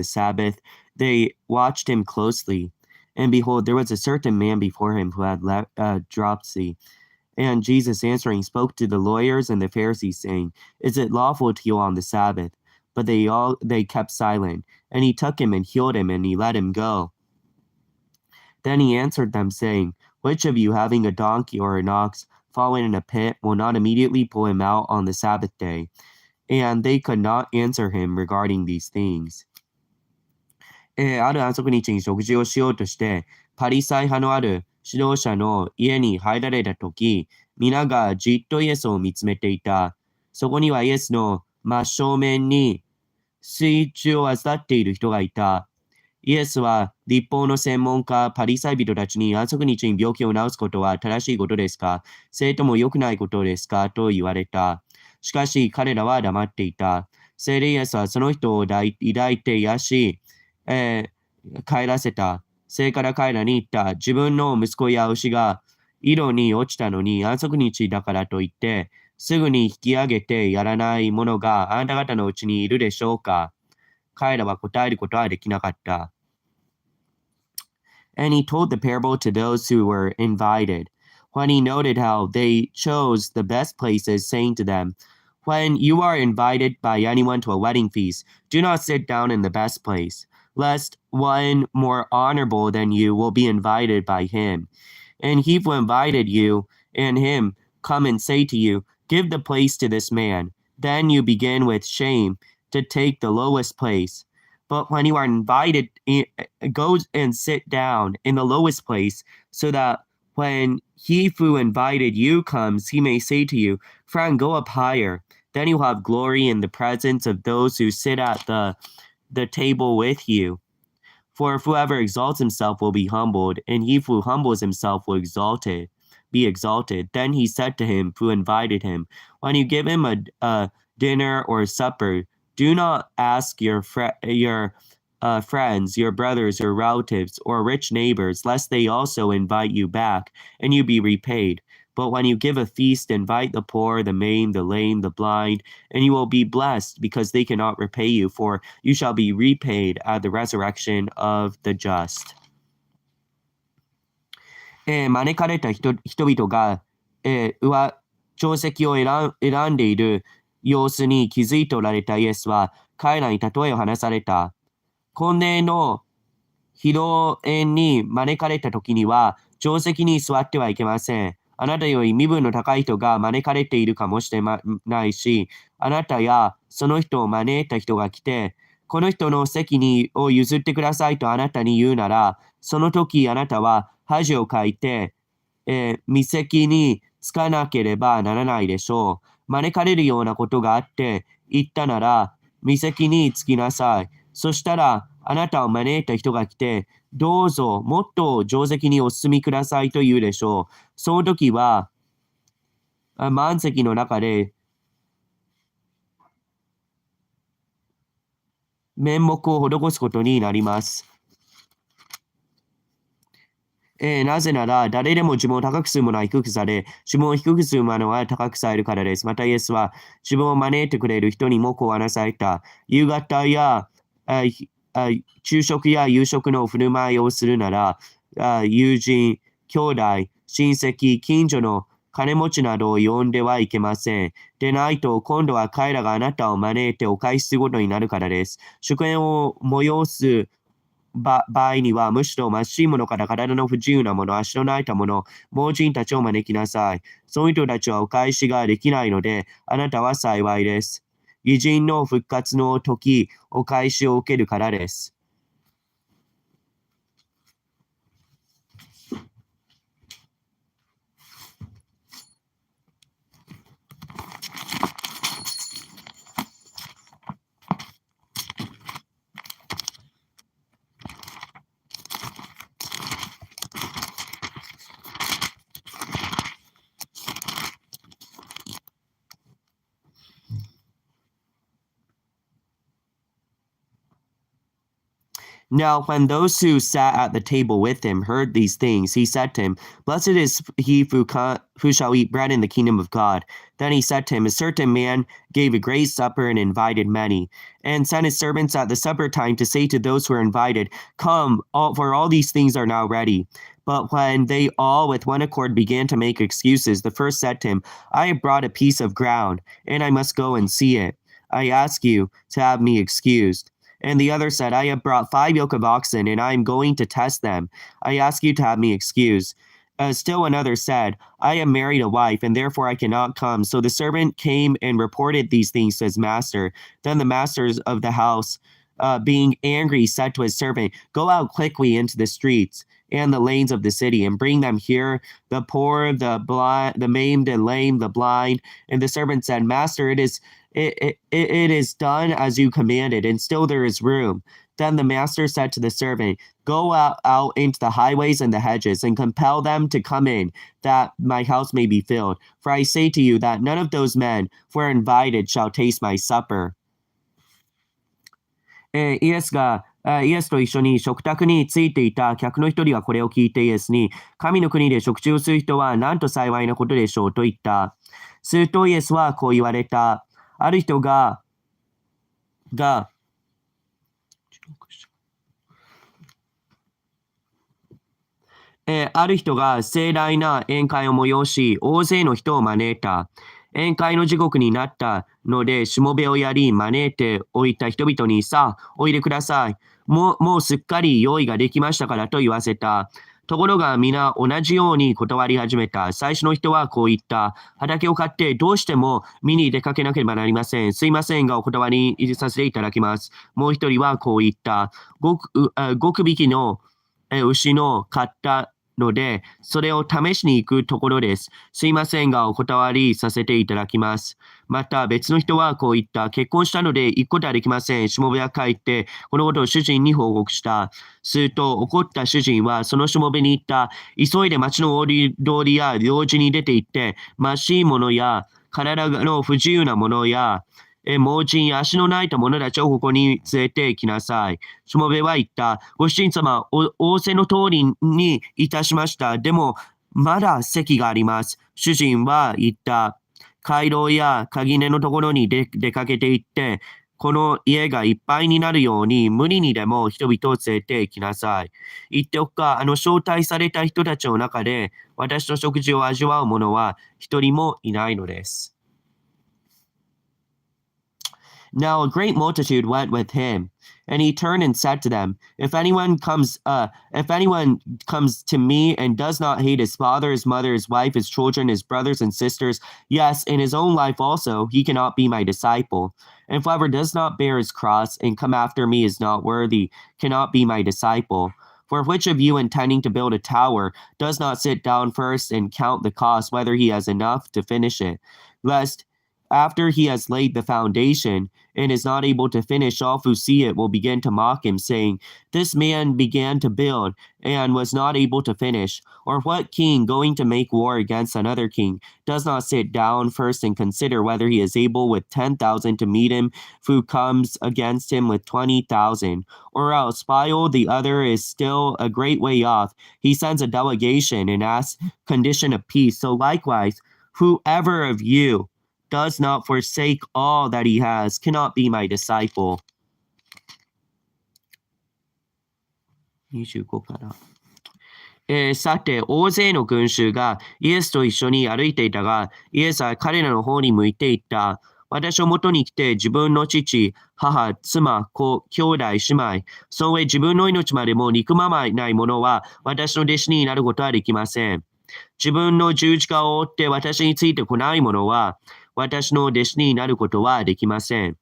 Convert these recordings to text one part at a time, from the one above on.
the Sabbath, they watched him closely. And behold, there was a certain man before him who had dropsy. And Jesus answering spoke to the lawyers and the Pharisees, saying, Is it lawful to heal on the Sabbath? But they kept silent. And he took him and healed him, and he let him go. Then he answered them, saying, Which of you, having a donkey or an ox fallen in a pit, will not immediately pull him out on the Sabbath day? And they could not answer him regarding these things. ある安息日に食事をしようとして、パリサイ派のある指導者の家に入られたとき、皆がじっとイエスを見つめていた。そこにはイエスの真正面に水中を患っている人がいた。イエスは立法の専門家パリサイ人たちに安息日に病気を治すことは正しいことですか、それとも良くないことですかと言われた。しかし彼らは黙っていた。それでイエスはその人を抱いて癒し、帰らせた。それから彼らに言った。自分の息子や牛が井戸に落ちたのに安息日だからといって、すぐに引き上げてやらない者があなた方のうちにいるでしょうか。彼らは答えることはできなかった。And he told the parable to those who were invited. When he noted how they chose the best places, saying to them, When you are invited by anyone to a wedding feast, do not sit down in the best place, lest one more honorable than you will be invited by him. And he who invited you and him come and say to you, Give the place to this man. Then you begin with shame to take the lowest place. But when you are invited, go and sit down in the lowest place, so that when he who invited you comes, he may say to you, Friend, go up higher. Then you will have glory in the presence of those who sit at the table with you. For if whoever exalts himself will be humbled, and he who humbles himself will be exalted. Then he said to him who invited him, When you give him a dinner or a supper, do not ask your friends, your brothers, your relatives, or rich neighbors, lest they also invite you back, and you be repaid. But when you give a feast, invite the poor, the maimed, the lame, the blind, and you will be blessed, because they cannot repay you, for you shall be repaid at the resurrection of the just. 招かれた人々が、朝食を選んでいる様子に気づいておられたイエスは彼らに例えを話された。婚礼の披露宴に招かれた時には定席に座ってはいけません。あなたより身分の高い人が招かれているかもしれないし、あなたやその人を招いた人が来て、この人の席を譲ってくださいとあなたに言うなら、その時あなたは恥をかいて、身席につかなければならないでしょう。招かれるようなことがあって言ったなら、身席につきなさい。そしたら、あなたを招いた人が来て、どうぞもっと上席にお進みくださいと言うでしょう。その時は、満席の中で、面目を施すことになります。なぜなら、誰でも自分を高くする者は低くされ、自分を低くする者は高くされるからです。またイエスは、自分を招いてくれる人にもこう話された。夕方や昼食や夕食の振る舞いをするなら、友人、兄弟、親戚、近所の金持ちなどを呼んではいけません。でないと、今度は彼らがあなたを招いてお返しすることになるからです。祝宴を催す場合には、むしろ貧しい者から体の不自由な者、足の泣いた者、盲人たちを招きなさい。その人たちはお返しができないので、あなたは幸いです。義人の復活の時、お返しを受けるからです。Now, when those who sat at the table with him heard these things, he said to him, Blessed is he who shall eat bread in the kingdom of God. Then he said to him, A certain man gave a great supper and invited many, and sent his servants at the supper time to say to those who were invited, Come, for all these things are now ready. But when they all with one accord began to make excuses, the first said to him, I have brought a piece of ground, and I must go and see it. I ask you to have me excused. And the other said, I have brought 5 yoke of oxen, and I am going to test them. I ask you to have me excused. Still another said, I am married a wife, and therefore I cannot come. So the servant came and reported these things to his master. Then the masters of the house, being angry, said to his servant, Go out quickly into the streets and the lanes of the city, and bring them here, the poor, the blind, the maimed and lame, the blind. And the servant said, Master, it is done as you commanded, and still there is room. Then the master said to the servant, Go out into the highways and the hedges, and compel them to come in, that my house may be filled. For I say to you that none of those men who are invited shall taste my supper. イエスと一緒に食卓についていた客の一人がこれを聞いてイエスに、神の国で食事をする人はなんと幸いなことでしょうと言った。するとイエスはこう言われた。ある人が盛大な宴会を催し、大勢の人を招いた。宴会の時刻になったので、しもべをやり、招いておいた人々に、さあ、おいでください。もうすっかり用意ができましたからと言わせた。ところが皆同じように断り始めた。最初の人はこう言った。畑を買ってどうしても見に出かけなければなりません。すいませんがお断りさせていただきます。もう一人はこう言った。5区引きの牛の買ったので、それを試しに行くところです。すいませんが、お断りさせていただきます。また別の人はこう言った。結婚したので行くことはできません。しもべは帰って、このことを主人に報告した。すると、怒った主人はそのしもべに言った。急いで町の大通りや領地に出て行って、貧しい者や体の不自由な者や、盲人や足のないた者たちをここに連れてきなさい。しもべは言った。ご主人様、仰せの通りにいたしました。でも、まだ席があります。主人は言った。回廊や鍵根のところに出かけて行って、この家がいっぱいになるように無理にでも人々を連れてきなさい。言っておくか、招待された人たちの中で私の食事を味わう者は一人もいないのです。Now a great multitude went with him, and he turned and said to them, If anyone comes to me and does not hate his father, his mother, his wife, his children, his brothers and sisters, yes, in his own life also, he cannot be my disciple. And whoever does not bear his cross and come after me is not worthy, cannot be my disciple. For which of you intending to build a tower does not sit down first and count the cost, whether he has enough to finish it, lest after he has laid the foundation and is not able to finish, all who see it will begin to mock him, saying, This man began to build and was not able to finish. Or what king going to make war against another king does not sit down first and consider whether he is able with 10,000 to meet him who comes against him with 20,000? Or else, while the other is still a great way off, he sends a delegation and asks condition of peace. So likewise, whoever of you does not forsake all that he has cannot be my disciple. 25から。さて、大勢の群衆がイエスと一緒に歩いていたが、イエスは彼らの方に向いて言った。私を元に来て自分の父、母、妻、子、兄弟、姉妹、その上自分の命までも憎まない者は私の弟子になることはできません。自分の十字架を追って私についてこない者は私の弟子になることはできません。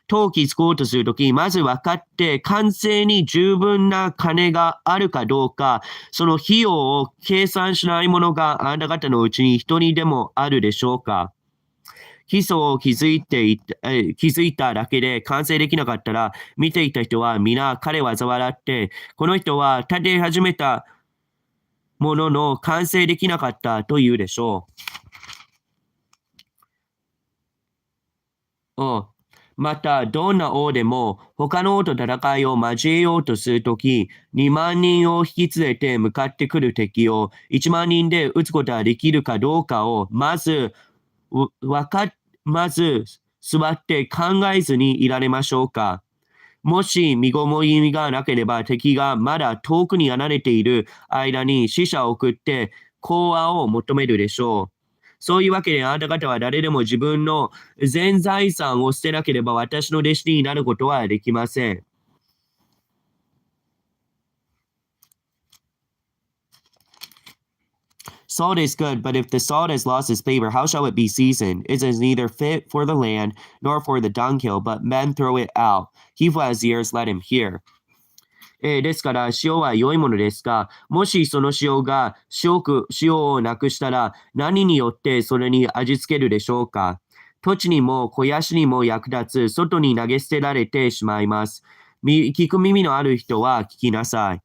と気づこうとするとき、まず分かって完成に十分な金があるかどうか、その費用を計算しないものがあなた方のうちに一人でもあるでしょうか。基礎を築いただけで完成できなかったら、見ていた人は皆彼は嘲笑って、この人は建て始めたものの完成できなかったと言うでしょう。また、どんな王でも、他の王と戦いを交えようとするとき、2万人を引き連れて向かってくる敵を1万人で撃つことができるかどうかを、まず座って考えずにいられましょうか。もし身ごもりがなければ敵がまだ遠くに離れている間に死者を送って講和を求めるでしょう。そういうわけであなた方は誰でも自分の全財産を捨てなければ私の弟子になることはできません。Salt is good, but if the salt has lost its flavor, how shall it be seasoned? It is neither fit for the land nor for the dunghill, but men throw it out. He who has ears, let him hear. ですから、塩は良いものですが、もしその塩が塩をなくしたら、何によってそれに味付けるでしょうか。土地にも肥やしにも役立つ、外に投げ捨てられてしまいます。聞く耳のある人は聞きなさい。